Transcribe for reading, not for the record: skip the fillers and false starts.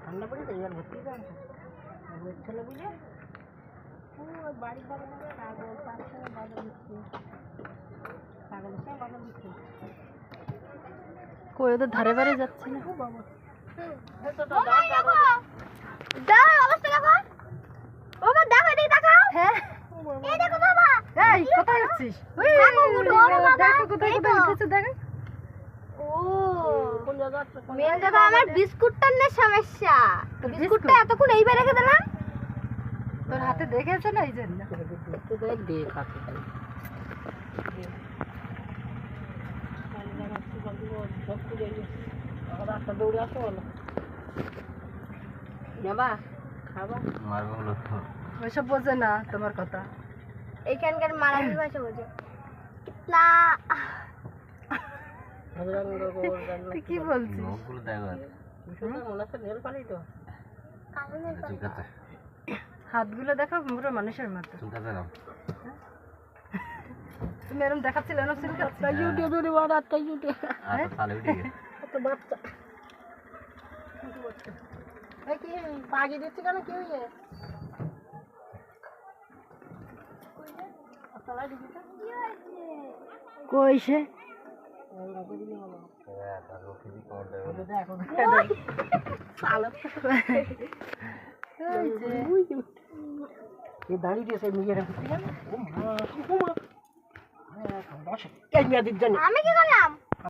ঠান্ডা পড়েছে এবার ভর্তি যাচ্ছে ছেলে বুঝে বাড়ি বাগানে কাগজ তার সঙ্গে বাজার দিচ্ছি কাগজের সঙ্গে বাজার দিচ্ছি কই ওদের ধারে বাড়ি যাচ্ছে না বাবা দাও অবস্থা দেখো বাবা দেখো এদিকে তাকাও হ্যাঁ এই দেখো বাবা এই কোথায় যাচ্ছিস দেখো গুলো বাবা দেখো কোথায় কোথায় উঠেছে দেখো ও কোন জায়গা আছে মেন দেখো আমার বিস্কুটটার না সমস্যা তোর বিস্কুটটা এতক্ষণ এইবার রেখে দিলাম তোর হাতে দেখেছে না এই জন্য তো দেখ দে কাকে রাস্তা দৌড়ে আসো বলো যাবা খাবা মারবো হলো তো ওইসব বোঝে না তোমার কথা এইখানকার মারাঠি ভাষা বোঝে কিতনা তুই কি বলছিস মুখগুলো দেখো মনে হচ্ছে নেল পালি তো ঠিক আছে হাতগুলো দেখো পুরো মানুষের মতো ঠিক আছে না তুমি এরকম দেখাচ্ছিলে না সিল করছিস ইউটিউবে রে বাবা আটটা ইউটিউবে আর তো সালে উঠে গেছে কত বাচ্চা এই কি পাগি দিচ্ছে কেন কি হইছে আসলে দিছে কইছে হ্যাঁ তার রুটি কোন দেবে দেখো দাঁড়িয়ে দিয়েছে নিজের ও মা এই মেয়াদির জন্য আমি কি করলাম